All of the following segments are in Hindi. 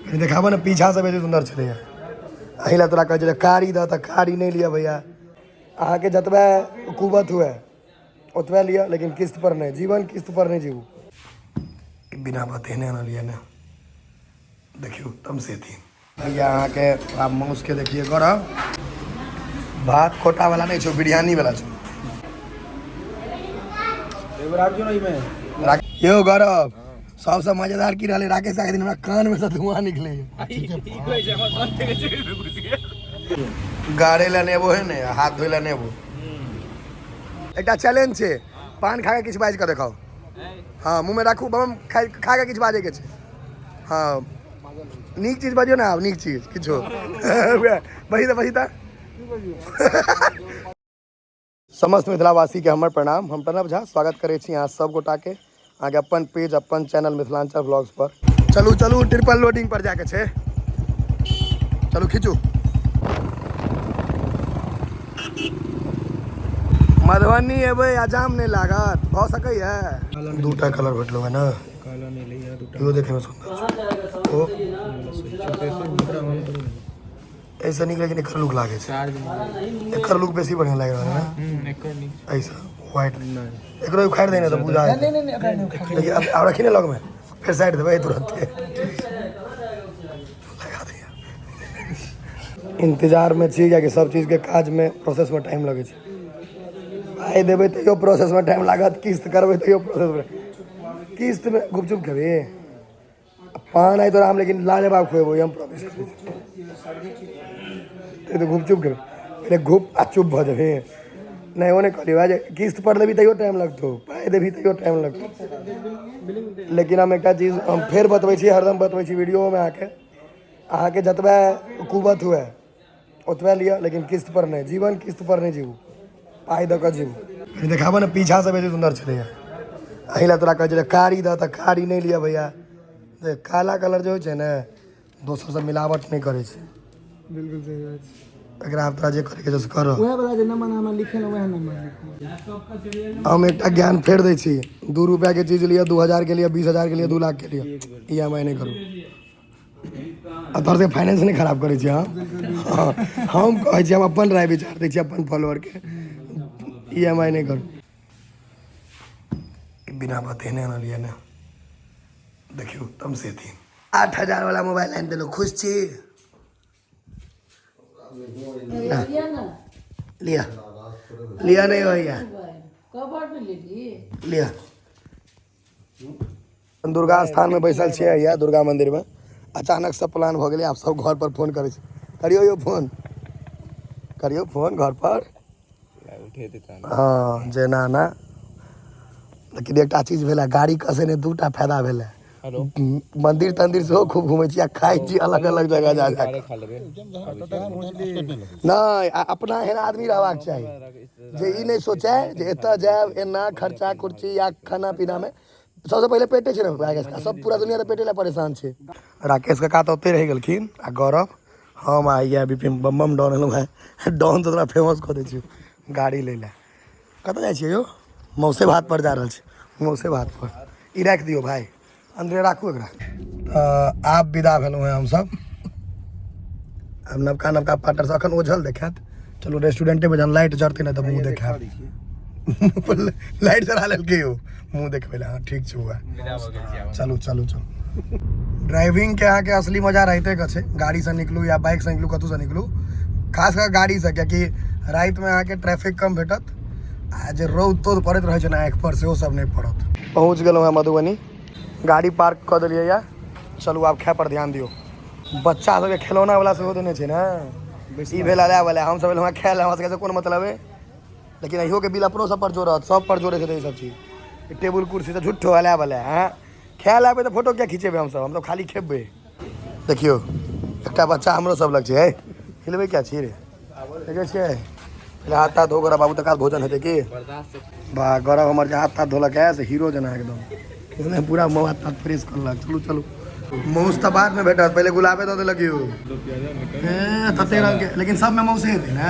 देखाबो ना पीछा से बेसी सुंदर छलै एहि ला तोरा कहै छलै कारी द तऽ कारी नहीं लिया भैया अहाँके जतबे कुबत हुए ओतबे लिया लेकिन किस्त पर नहीं जीवन किस्त पर नहीं जीवू बिना बतेने न लिया ना देखियो तम से थी भैया अहाँके आप माउस के देखिए गौरव भात खोटा वाला नहीं छो बिरयानी वाला छो यो गौरव सबसे मजेदार की रहले राकेश आके दिन हमरा कान में से धुआं निकले गाड़े ला नेबो है ने हाथ धोए ला नेबो एक चैलेंज है पान खा के किछ बाज के देखाओ हाँ मुंह में राखू बम खा के किछ बाजे के हाँ नीक चीज बाजियो ना नीक चीज किछो बही ता समस्त मिथिलावासी के हमर प्रणाम हम प्रणव झा स्वागत करे छी अहाँ सब गोटा के आगे अपन पेज अपन चैनल मिथिलांचल व्लॉग्स पर चलू ट्रिपल लोडिंग पर जाके छे चलू खींचू मधुबनी एबे आजाम नहीं लागत भ सकै है दूटा कलर भेटलो है ना काला नहीं ले यार दूटा यो देखे में सुंदर ओ ऐसा नहीं लेकिन एकर लुक लागे छै एकर लुक बेसी बढ़िया लाग रहल है ना एकर नहीं ऐसा व्हाइट नहीं एकरो उखाड़ देने तो बुझा नहीं अब रखी ने लग में फिर साइड देबे तुरंत लगा दिया इंतजार में छी कि सब चीज के काज में प्रोसेस में टाइम लगे छै पाई देवे तो प्रोसेस में टाइम लागत किस्त करबे तो प्रोसेस में किस्त में गुपचुप खेबे पान आई तो राम लेकिन लाजवाब खुएबो हम प्रॉमिस करै तो गुपचुप खेबे पहले घुप आ चुप भ जेबे नहीं ओने कहलियो जे किस्त पर देबी तैयो टाइम लगतो पाई देबी तैयो टाइम लगतो लेकिन हम एक चीज हम फिर बतबै छी हरदम बतबै छी वीडियो में आके जतबे कुबत हुए ओतबे लिया लेकिन किस्त पर नहीं जीवन किस्त पर नहीं जीवू पाई दऽ कऽ जीवू देखाबो ना पीछा से बेसी सुंदर छलै एहि ला तोरा कहै छलै कारी द तऽ कारी नहीं लिया भैया काला कलर जो है ना दोसर से मिलावट नहीं करे छै बिल्कुल सही बात एकरा आप तोरा जे करे के से करो ओहे वाला जे नंबर हमरा लिखे ना ओहे नंबर हम एकटा ज्ञान फेर दै छी 2 रुपया के चीज लिया 2000 के लिए 20000 के लिए 2 लाख के लिए EMI नहीं करू तोहर से फाइनेंस नहीं खराब करे छी हम कहै छी हम अपन राय विचार दै छी अपन फॉलोअर के EMI नहीं करू बिना बतेने न लिया ना देखियो तम से थी 8000 वाला मोबाइल आन देलो खुश छी लिया लिया नहीं भैया लिया दुर्गा स्थान में बैसल छियै या दुर्गा मंदिर में अचानक से प्लान हो गए आप सब घर पर फोन करे करियो फोन घर पर हाँ जेना ना लेकिन एक चीज भेला गाड़ी कसे ने 2टा फायदा भेला मंदिर तंदिर से खूब घूमे छी खाई छी अलग अलग जगह जा नहीं अपना एहन आदमी रहबाक चाहिए जे ई नहीं सोचे जे एतऽ जाएब एना खर्चा खुर्ची या खाना पीना में सबसे पहले पेटे छै राकेश का सब पूरा दुनिया पेटे ला परेशान छै राकेश का तो ओते रह गेलखिन आ गौरव हम आइया बिपिन बम डॉन एलहुँ हैं डॉन तो तोरा फेमस कऽ दै छी गाड़ी ले ला कतऽ जाइ छियै यो मौसे भात पर जा रहल छी मौसे भात पर ई राखि दियौ भाई अंदरे राखू एकरा आप विदा भेलहुँ हैं हमसब अब नवका पार्टनर से अखन ओझल देखात चलू रेस्टोरेंटे में जहन लाइट जरते ना तऽ मुँह देखाब लाइट जरा लेलकै यौ मुँह देखबै ला ठीक छै हुआ चलू ड्राइविंग के अहाँके असली मजा रहिते के छै गाड़ी से निकलू या बाइक से निकलू कतौ से निकलू खास कर गाड़ी से कियाकि रात में अहाँके ट्रैफिक कम भेटत आ जे रौद तोद पड़ैत रहै छै ना आँखि पर सेहो सब नहीं पड़त पहुँच गेलहुँ हैं मधुबनी गाड़ी पार्क कऽ देलियै या चलू आब खाय पर ध्यान दियौ बच्चा सबके खिलौना वाला सेहो देने छै ना ई भेला लै वाला हम सब एलहुँ खाय ला हमरा सबके कोन मतलब है लेकिन इहो के बिल अपनो सब पर जोड़त सब पर जोड़े छै सब चीज टेबुल कुर्सी तो झुट्ठो हला वाला हैं खाय लाबे तो फोटो क्या खींचेबे हम तो खाली खेबे देखियो एकटा बच्चा हमरो सब लग छै खिलबै क्या छी रे देखे छियै पहले हाथ हाथ धो कर बाबू तक भोजन हेतै की बा गौरव हमर जे हाथ हाथ धोलक है से हीरो जना एकदम पूरा मुँह हाथ हाथ फ्रेश करलक चलू मौस तो बाद में भेटत पहले गुलाबे दऽ देलक यौ तते रंग के लेकिन सब में मौसे हेतै ना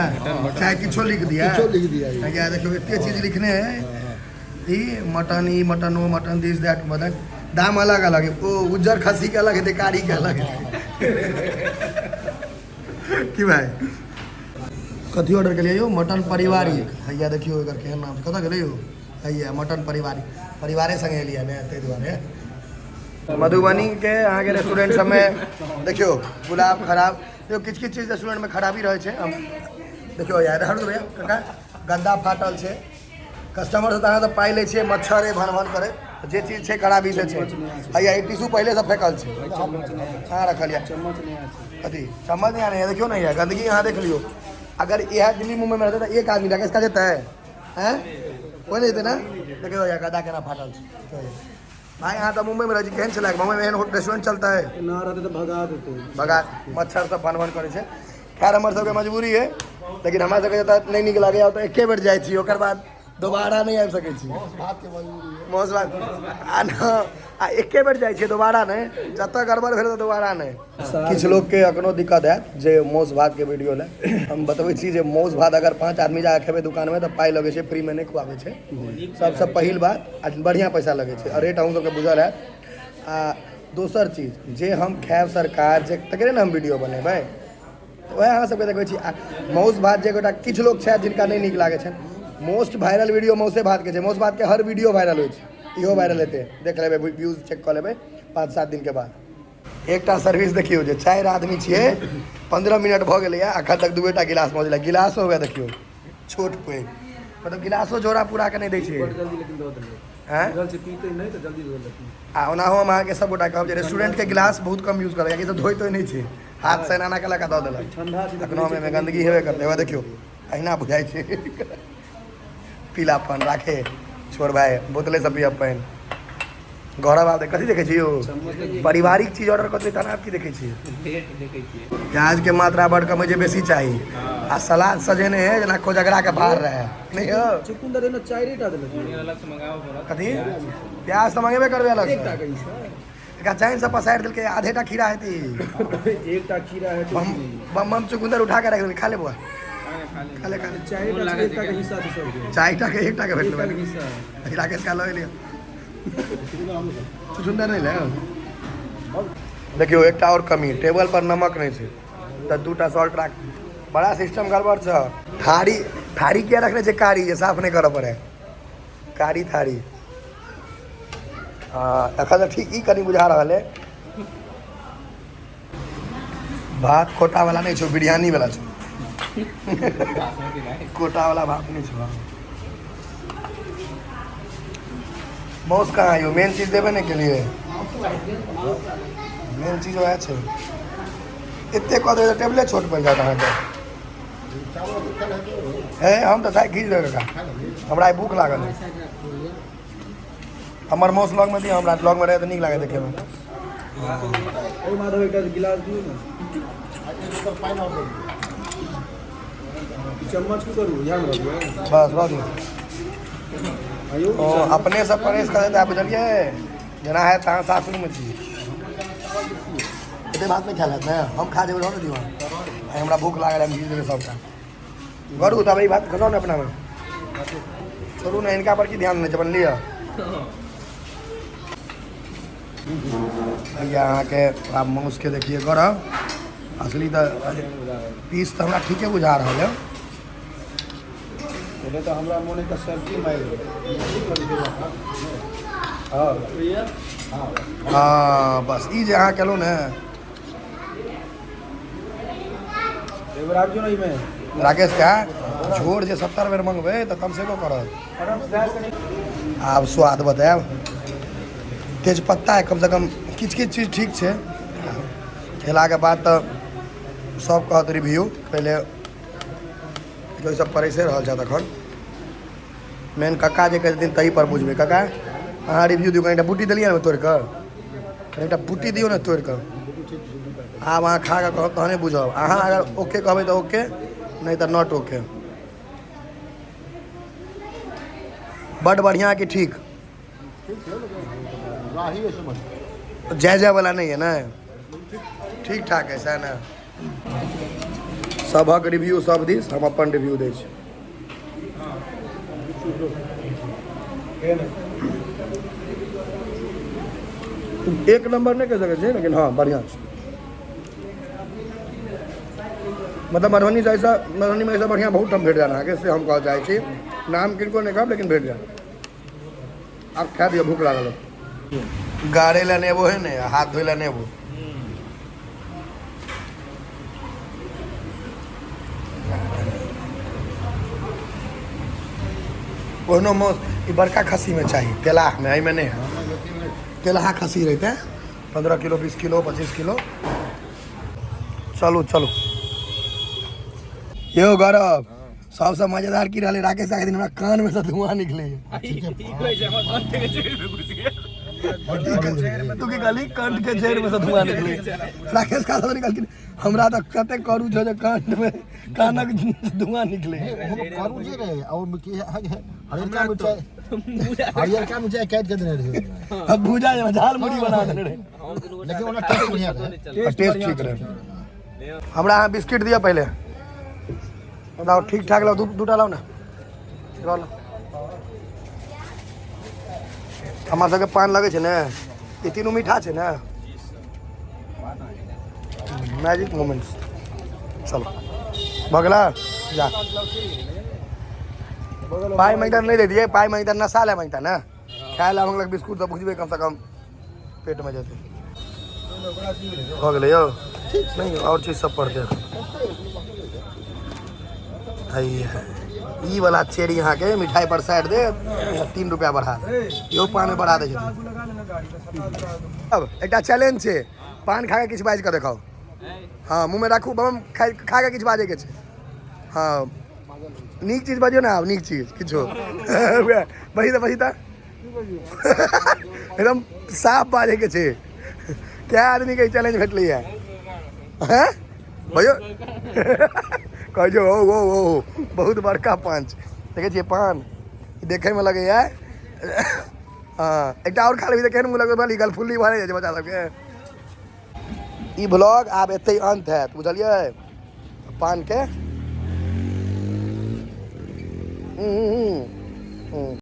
चाहे किछो लिख दिया क्या देखियो एते चीज लिखने है ई मटन दिस दैट मटन दाम अलग अलग है ओ उज्जर खस्सी के अलग है कारी के अलग है की भाई कथी ऑर्डर के लिए यो मटन पारिवारिक हैया देखियो एकर केहन नाम कतऽ गेलै यो हैया मटन पारिवारिक परिवारे संगे एलियै ने ताहि दुआरे मधुबनी के अहाँ के रेस्टोरेंट सब में देखियो गुलाब खराब देखियो किछ किछ चीज रेस्टोरेंट में खराबी रहे छै हम देखियो यार हर भैया काका गंदा फाटल छै कस्टमर से अहाँ तऽ पाइ लै छियै मच्छर भन भन करे जे चीज छै खराबी से छै हैया ई टिश्यू पहले से फेकल छै कहाँ रखल यऽ कथी चम्मच नहीं आ रही है देखियो ना यार गंदगी यहाँ देख लियो अगर यह दिल्ली मुंबई में रहता तो एक आदमी राकेश का देता है कोई नहीं देते ना देखियो यार गदा केना फाटल छै भाई यहाँ तो मुंबई में रह केहन चला मुंबई में एहन रेस्टोरेंट चलता है ना रहते तो भगा देते भगा मच्छर सब भन भन करे छै खैर हमर सबके मजबूरी है लेकिन हमरा सबके जतऽ नहीं नीक लागैया तऽ एके बेर जाइ छी ओकर बाद दोबारा नहीं आबि सकै छी मौस भात आ एके बेर जाइ छियै दोबारा नहीं जतऽ गड़बड़ भेल तऽ दोबारा नहीं किछु लोगके अखनो दिक्कत हैत जे मौस भातके वीडियो लए हम बतबै छी जे मौस भात अगर 5 आदमी जाके खेबै दुकानमे तऽ पाइ लगै छै फ्रीमे नहि खुआबै छै सबसँ पहिल बात आ बढ़िआँ पैसा लगै छै रेट अहूँ सबके बुझल हैत आ दोसर चीज जे हम खायब सरकार जे तकरे ने हम वीडियो बनेबै वएह अहाँ सबके देखबै छी मौस भात जे गोटा किछु लोग छथि जिनका नहीं नीक लागै छनि मोस्ट वायरल वीडियो मौसे भात के छै मौस भात के हर वीडियो वायरल होइ छै इहो वायरल हेतै देख लेबै व्यूज चेक कऽ लेबै 5-7 दिन के बाद एकटा सर्विस देखियो जे 4 आदमी छियै 15 मिनट भऽ गेलैया अखन तक 2टा गिलास मौजला गिलासो हुए देखियो छोट पैघ मतलब गिलासो जोड़ा पूरा के नहीं दै छै आ ओनाहो हम अहाँके सब गोटा कहब जे रेस्टोरेंट के गिलास बहुत कम यूज करऽ कियाकि सब धोइत नहि छै हाथ से एना कला का दऽ देलक अखनो में गंदगी हेबे करतै हेबे देखियो अहिना बुझाइ छै पीलापन राखे छोड़ भाई बोतले सब पियब पानि घर आब कथी देखै छी यौ पारिवारिक चीज ऑर्डर करतै तहन आब की देखै छियै प्याज के मात्रा बड़ कम जे बेसी चाही आ सलाद सजेने है जेना कोजगरा के बाहर रहे नहीं हो चुकुंदर ने 4टा देलक कथी प्याज तऽ मंगेबे करबे अलग से एकरा चाइन से पसारि देलकै आधेटा खीरा हेती एकटा खीरा है बम चुकुंदर उठा के रख खा ले बुआ खाले 4टा के हिस्सा दे सब 4टा के 1टा के भेटले राकेश का लऽ लिया चुकुंदर नहीं ले देखियो एकटा और कमी टेबल पर नमक नहीं छै तऽ 2टा सॉल्ट राख बड़ा सिस्टम गड़बड़ छ थारी किया रखने छै कारी जे साफ नहीं करऽ पड़े कारी थारी एखन तऽ ठीक ई कनी बुझा रहल है भात कोटा वाला नहीं छौ बिरयानी वाला छौ कोटा वाला भात नहीं छौ मौस कहाँ यो मेन चीज देबे नहीं के लिए मेन चीज वह छै एते कह दे टेबले छोट पड़ जात अहाँके हे हम तऽ साइ खींच देबै का हमरा भूख लागल है हमर मौस लग में दिय हमरा लग में रहे तऽ नीक लागे देखे में ओ माधव एकटा गिलास दियौ ने चम्मच की करू ध्यान रखियो बस रख आयो अपने से परेश कर देता बुझलिए जेना है तहाँ सासुर में छी एते बात नहीं खा लेत ना हम खा जेबै रहने दियो हमरा भूख लागल हम खींच देबै सबटा करू तब ई बात खतौ ने अपना में छोड़ू ना इनका पर की ध्यान नहीं अपन लिया यहाँ के आप माउस के देखिए गरम असली तो पीस तो हमरा ठीके बुझा रहा है पहले तो हमरा मोने का सब्जी मार हाँ बस ई जे अहाँ केलहुँ ने एक बार आबियो नहीं में राकेश का झोर जे 70 बेर मंगबै तऽ कम से कम करत आब स्वाद बतायब तेजपत्ता है कम से कम किछु किछु चीज ठीक छै खेलाके बाद तऽ सब कहत रिव्यू पहले जो सब परेशे रहल छथि एखन मेन कक्का जे कहै छथिन तही पर बुझबै कक्का अहाँ रिव्यू दियौ कनिटा बूटी देलियै ने तोड़ि कऽ कनिटा बूटी दियौ ने तोड़ि कऽ आब अहाँ खा कऽ कहब तहने बुझब अहाँ अगर ओके कहबै तऽ ओके नहीं तो नॉट ओके बड़ बढ़िया कि ठीक जय जय वाला नहीं है ना ठीक ठाक है सह ना सबक रिव्यू सब दिस हम अपन रिव्यू दै छी एक नंबर नहीं कह सकै छी लेकिन हाँ बढ़िया छै मतलब मधुबनी से ऐसा मधुबनी में ऐसा बढ़िया बहुत हम भेट जाना आगे से हम कह जाए छी नाम किनको नहीं कहब लेकिन भेट जाए आप खा दियो भूख लागल गाड़े ला नेबो है ने हाथ धोए ला नेबो कोनो मौस ई बड़का खस्सी में चाहिए तेलाह में में नहीं है तेलाहा खस्सी रहते हैं 15 किलो 20 किलो 25 किलो चलो चलो यो गौरव सबसे मजेदार की रहा राकेश आके दिन हमरा कान में से धुआं निकले तू की गली कंठ के जेर में से धुआं निकले राकेश का तो निकल के हमरा तो कते करू जो कंठ में कानक धुआं निकले करू जे रे और की हरियर का मुझे कैद कर देने रहे अब भूजा झाल मुड़ी बना देने रे लेकिन ओना टेस्ट बढ़िया रहे टेस्ट ठीक रहे हमरा यहाँ बिस्किट दिया पहले बताओ ठीक ठाक लो दूटा लाओ ना लो हमारे सबके पान लगे छे ने ये तीनों मीठा छे ना मैजिक मोमेंट्स चलो बगला जा पाई मैदान नहीं दे दिए पाई मैदान नशा ले मैदान ना खाए ला हम लोग बिस्कुट तो बुझबे कम से कम पेट में जाते हो गए यो नहीं और चीज सब पढ़ते ई वाला चेरी यहाँ के मिठाई पर साइड दे 3 रुपया बढ़ा दे यो पान में बढ़ा दे अब एक चैलेंज है पान खा के किछ बाज के देखाओ हाँ मुँह में रखू बम खा के किछ बाजे के हाँ नीक चीज बजियो ना नीक चीज किछो बही था एकदम साफ बाजे के छे क्या आदमी के चैलेंज भेटली है हैं भैया कह जो ओ बहुत बड़का पाँच देखे छे पान देखे में लगे है हाँ एक और खा ली तो केहन मुँह लगे भली गलफुल्ली भरे बच्चा सबके ई ब्लॉग आब एते अंत है बुझलिए पान के